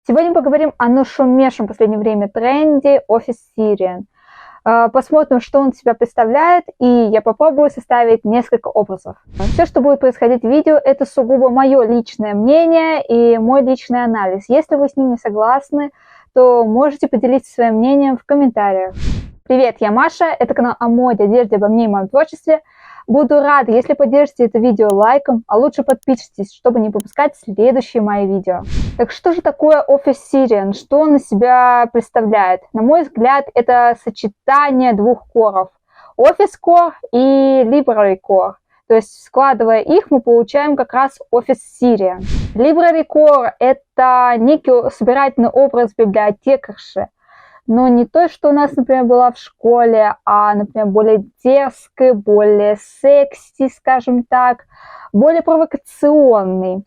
Сегодня поговорим о нашумевшем в последнее время тренде Office Syrian. Посмотрим, что он себя представляет, и я попробую составить несколько образов. Все, что будет происходить в видео, это сугубо мое личное мнение и мой личный анализ. Если вы с ним не согласны, то можете поделиться своим мнением в комментариях. Привет, я Маша, это канал о моде, одежде, обо мне и моем творчестве. Буду рада, если поддержите это видео лайком, а лучше подпишитесь, чтобы не пропускать следующие мои видео. Так что же такое Office Syrian? Что он из себя представляет? На мой взгляд, это сочетание двух коров. Office Core и Library Core. То есть, складывая их, мы получаем как раз Office Syrian. Library Core – это некий собирательный образ библиотекарши. Но не то, что у нас, например, была в школе, а, например, более дерзкой, более секси, скажем так, более провокационный.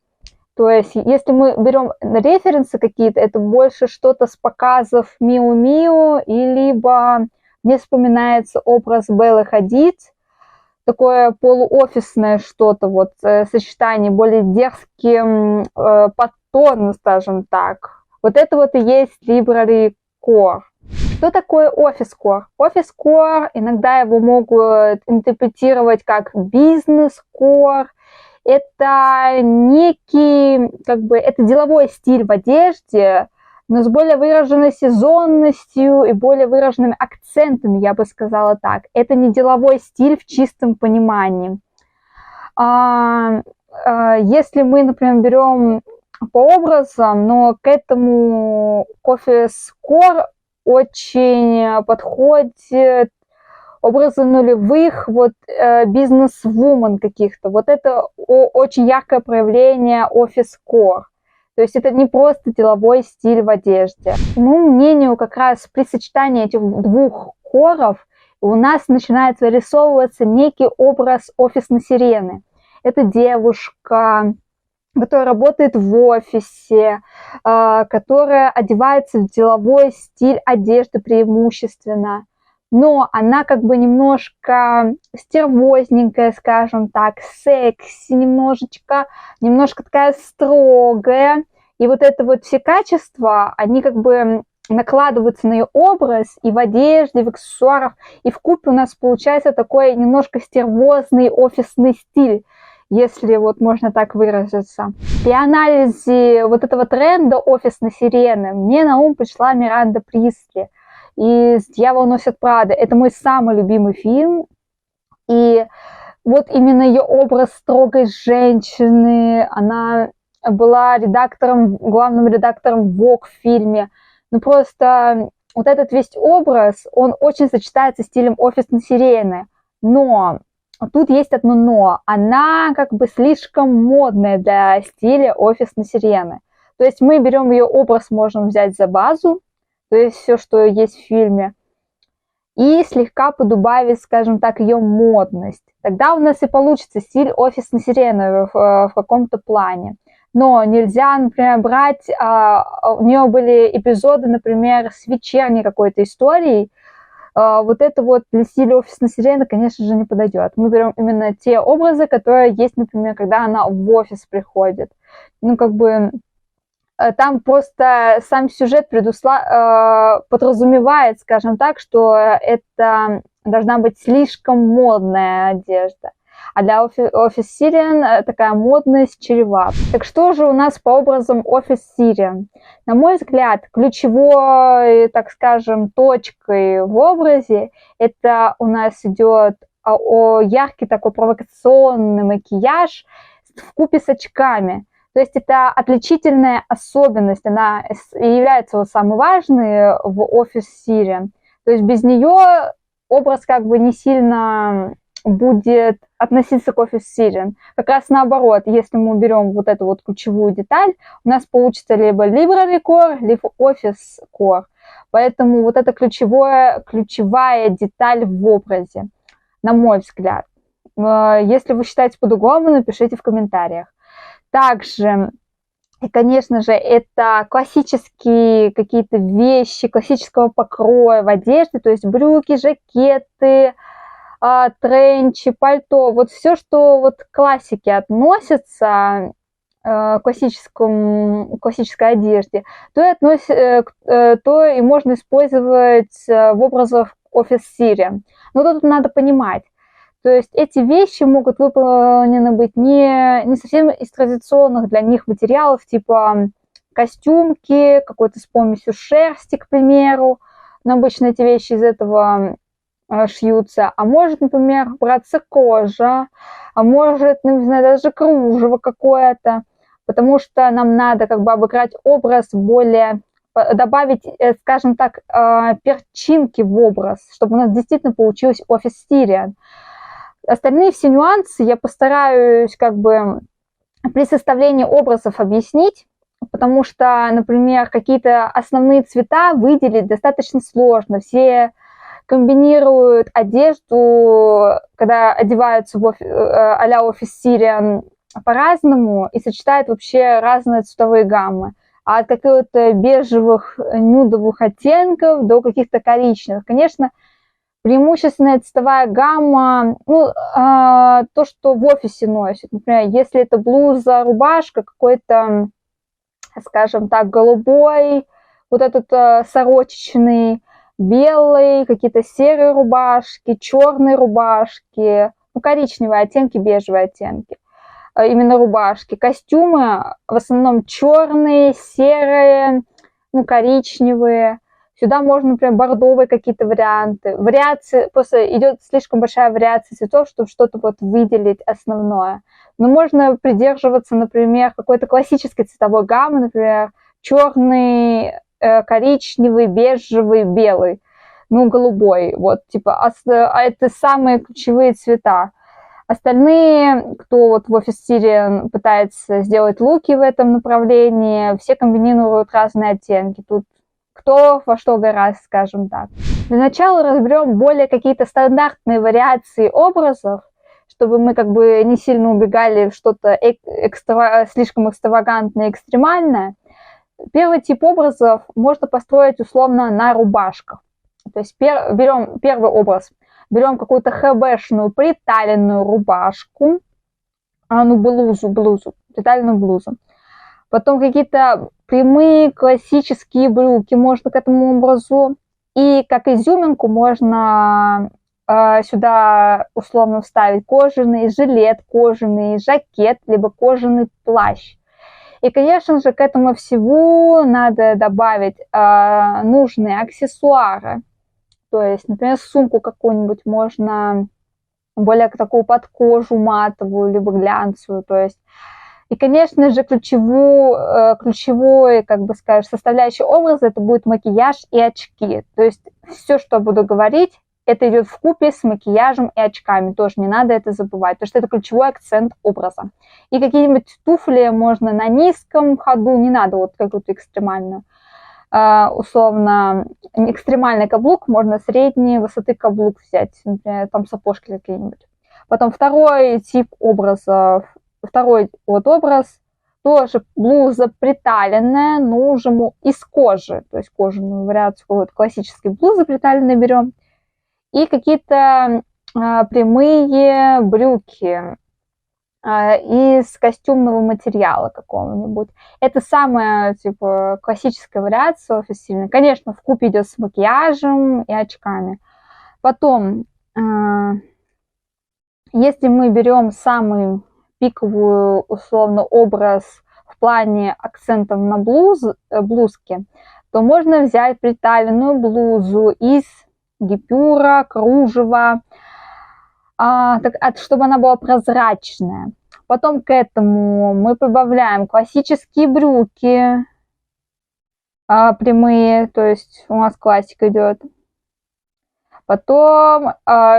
То есть, если мы берем референсы какие-то, это больше что-то с показов Миу-Миу, и либо мне вспоминается образ Беллы Хадид, такое полуофисное что-то, вот сочетание более дерзким подтоном, скажем так. Вот это вот и есть Library Core. Что такое Office Core? Office Core, иногда его могут интерпретировать как Business Core. Это некий, это деловой стиль в одежде, но с более выраженной сезонностью и более выраженными акцентами, я бы сказала так. Это не деловой стиль в чистом понимании. Если мы, например, берем по образам, но к этому Office Core очень подходит образы нулевых, бизнес-вумен каких-то. Вот это очень яркое проявление Office Core. То есть это не просто деловой стиль в одежде. По моему мнению, как раз при сочетании этих двух коров у нас начинает вырисовываться некий образ офисной сирены. Это девушка, которая работает в офисе, которая одевается в деловой стиль одежды преимущественно, но она немножко стервозненькая, скажем так, секси немножко такая строгая. И вот это вот все качества, они накладываются на ее образ и в одежде, и в аксессуарах, и вкупе у нас получается такой немножко стервозный офисный стиль, если вот можно так выразиться. При анализе вот этого тренда офисной сирены мне на ум пришла Миранда Присли из «Дьявол носит Прада». Это мой самый любимый фильм. И вот именно ее образ строгой женщины, она была главным редактором Vogue в фильме. Ну просто вот этот весь образ, он очень сочетается с стилем офисной сирены. Но тут есть одно но. Она слишком модная для стиля офисной сирены. То есть мы берем ее образ, можем взять за базу, то есть все, что есть в фильме, и слегка подубавить, скажем так, ее модность. Тогда у нас и получится стиль офисной сирены в каком-то плане. Но нельзя, например, брать... у нее были эпизоды, например, с вечерней какой-то историей. Вот это вот для стиля офисной сирены, конечно же, не подойдет. Мы берем именно те образы, которые есть, например, когда она в офис приходит. Там просто сам сюжет подразумевает, скажем так, что это должна быть слишком модная одежда. А для Office Syrian такая модность чревата. Так что же у нас по образам Office Syrian? На мой взгляд, ключевой, так скажем, точкой в образе это у нас идет яркий такой провокационный макияж вкупе с очками. То есть это отличительная особенность, она является самой важной в Office Syrian. То есть без нее образ не сильно будет относиться к Office Syrian. Как раз наоборот, если мы берем вот эту вот ключевую деталь, у нас получится либо Library Core, либо Office Core. Поэтому вот это ключевая деталь в образе, на мой взгляд. Если вы считаете по-другому, напишите в комментариях. Также, конечно же, это классические какие-то вещи, классического покроя в одежде, то есть брюки, жакеты, тренчи, пальто. Вот все, что к классике относится, классической одежде, то и можно использовать в образах офис-стиля. Но тут надо понимать, то есть эти вещи могут выполнены быть не совсем из традиционных для них материалов, типа костюмки, какой-то с помесью шерсти, к примеру. Но обычно эти вещи из этого шьются. А может, например, браться кожа, а может, не знаю, даже кружево какое-то. Потому что нам надо как бы обыграть образ более, добавить, скажем так, перчинки в образ, чтобы у нас действительно получилось офис-стиля. Остальные все нюансы я постараюсь как бы при составлении образов объяснить, потому что, например, какие-то основные цвета выделить достаточно сложно. Все комбинируют одежду, когда одеваются а-ля офис-стиля, по-разному и сочетают вообще разные цветовые гаммы. А от каких-то бежевых, нюдовых оттенков до каких-то коричневых. Конечно, преимущественная цветовая гамма, то, что в офисе носят. Например, если это блуза, рубашка, какой-то, скажем так, голубой, вот этот сорочечный, белый, какие-то серые рубашки, черные рубашки, коричневые оттенки, бежевые оттенки. Именно рубашки. Костюмы в основном черные, серые, коричневые. Сюда можно, например, бордовые какие-то варианты. Вариации, просто идет слишком большая вариация цветов, чтобы что-то вот выделить основное. Но можно придерживаться, например, какой-то классической цветовой гаммы, например, черный, коричневый, бежевый, белый, голубой. Вот, типа, это самые ключевые цвета. Остальные, кто вот в офис-стиле пытается сделать луки в этом направлении, все комбинируют разные оттенки. Тут кто во что гораздо, скажем так. Для начала разберем более какие-то стандартные вариации образов, чтобы мы как бы не сильно убегали в что-то слишком экстравагантное, экстремальное. Первый тип образов можно построить условно на рубашках. То есть берем первый образ. Берем какую-то хэбэшную приталенную рубашку, блузу, приталенную блузу. Потом какие-то прямые классические брюки можно к этому образу. И как изюминку можно сюда условно вставить кожаный жилет, кожаный жакет, либо кожаный плащ. И, конечно же, к этому всему надо добавить нужные аксессуары. То есть, например, сумку какую-нибудь можно более такую под кожу матовую, либо глянцевую. То есть, и, конечно же, ключевой, как бы скажешь, составляющей образа это будет макияж и очки. То есть, все, что буду говорить, это идет вкупе с макияжем и очками. Тоже не надо это забывать, потому что это ключевой акцент образа. И какие-нибудь туфли можно на низком ходу, не надо вот какую-то экстремальную. Условно, экстремальный каблук, можно средней высоты каблук взять, например, там сапожки какие-нибудь. Потом второй тип образов, второй вот образ, тоже блуза приталенная, но уже из кожи, то есть кожаную вариацию вот классической блузы приталенной берем, и какие-то прямые брюки из костюмного материала какого-нибудь. Это самая, типа, классическая вариация офис-стильная. Конечно, вкупе идет с макияжем и очками. Потом, если мы берем самый пиковый, условно, образ в плане акцентов на блузке, то можно взять приталенную блузу из гипюра, кружева, чтобы она была прозрачная. Потом к этому мы прибавляем классические брюки прямые, то есть у нас классика идет. Потом,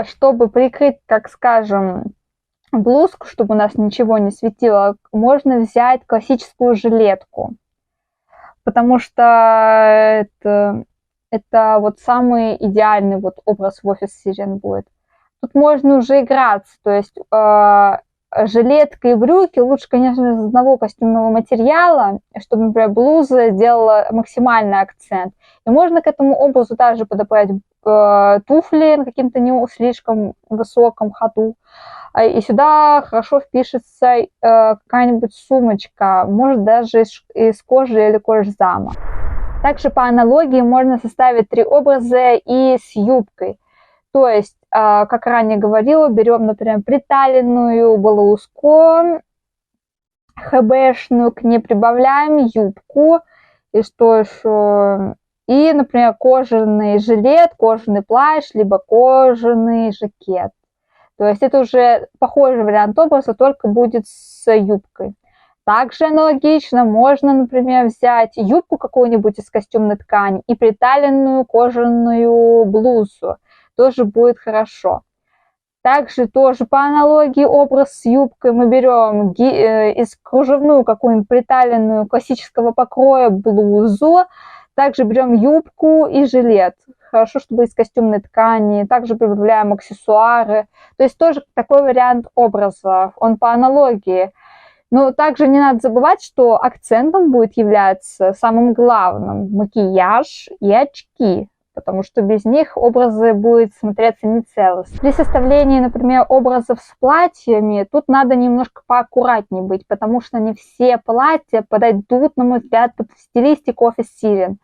чтобы прикрыть, так скажем, блузку, чтобы у нас ничего не светило, можно взять классическую жилетку, потому что это вот самый идеальный вот образ в офис-стиле будет. Тут можно уже играться, то есть жилетка и брюки лучше, конечно, из одного костюмного материала, чтобы, например, блуза делала максимальный акцент. И можно к этому образу также подобрать туфли на каким-то не слишком высоком ходу. И сюда хорошо впишется какая-нибудь сумочка, может даже из кожи или кожзама. Также по аналогии можно составить 3 образа и с юбкой. То есть, как ранее говорила, берем, например, приталенную блузку, хэбэшную, к ней прибавляем юбку, и что еще? И, например, кожаный жилет, кожаный плащ, либо кожаный жакет. То есть это уже похожий вариант образа, только будет с юбкой. Также аналогично можно, например, взять юбку какую-нибудь из костюмной ткани и приталенную кожаную блузу. Тоже будет хорошо. Также тоже по аналогии образ с юбкой мы берем из кружевную какую-нибудь приталенную классического покроя блузу. Также берем юбку и жилет. Хорошо, чтобы из костюмной ткани. Также прибавляем аксессуары. То есть тоже такой вариант образа. Он по аналогии. Но также не надо забывать, что акцентом будет являться самым главным макияж и очки, потому что без них образы будут смотреться нецелостно. При составлении, например, образов с платьями, тут надо немножко поаккуратнее быть, потому что не все платья подойдут, на мой взгляд, под стилистику Office Siren.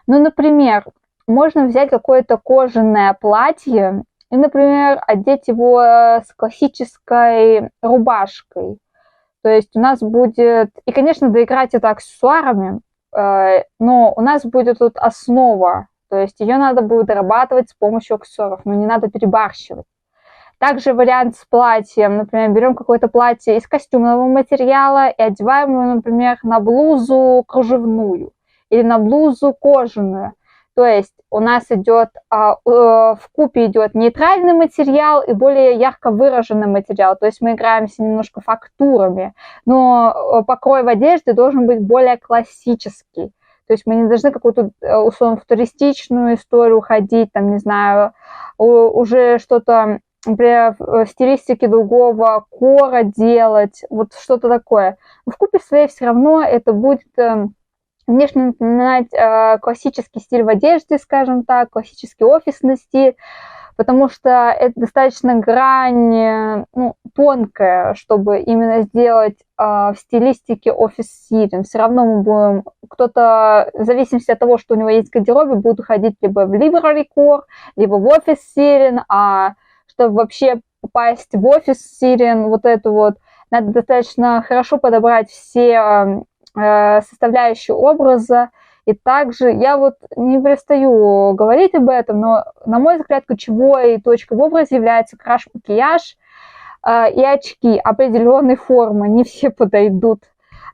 Ну, например, можно взять какое-то кожаное платье и, например, одеть его с классической рубашкой. То есть у нас будет... И, конечно, доиграть это аксессуарами, но у нас будет тут основа. То есть ее надо будет дорабатывать с помощью аксессуаров, но не надо перебарщивать. Также вариант с платьем. Например, берем какое-то платье из костюмного материала и одеваем его, например, на блузу кружевную или на блузу кожаную. То есть у нас идет вкупе идет нейтральный материал и более ярко выраженный материал. То есть мы играемся немножко фактурами, но покрой в одежде должен быть более классический. То есть мы не должны какую-то условно футуристичную историю ходить, там, не знаю, уже что-то, например, в стилистике другого кора делать, вот что-то такое. Но вкупе своей все равно это будет... внешне напоминать классический стиль в одежде, скажем так, классический офисный стиль, потому что это достаточно грань тонкая, чтобы именно сделать в стилистике Office Siren. Все равно мы будем, кто-то, в зависимости от того, что у него есть в гардеробе, будет уходить либо в Library Core, либо в Office Siren, а чтобы вообще попасть в Office Siren, вот это вот, надо достаточно хорошо подобрать все составляющие образа. И также я вот не перестаю говорить об этом, но, на мой взгляд, ключевой точкой в образе является краш-макияж и очки определенной формы. Не все подойдут.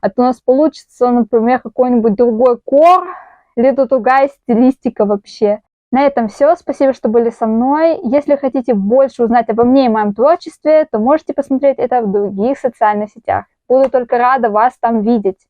А то у нас получится, например, какой-нибудь другой кор, либо другая стилистика вообще. На этом все. Спасибо, что были со мной. Если хотите больше узнать обо мне и моем творчестве, то можете посмотреть это в других социальных сетях. Буду только рада вас там видеть.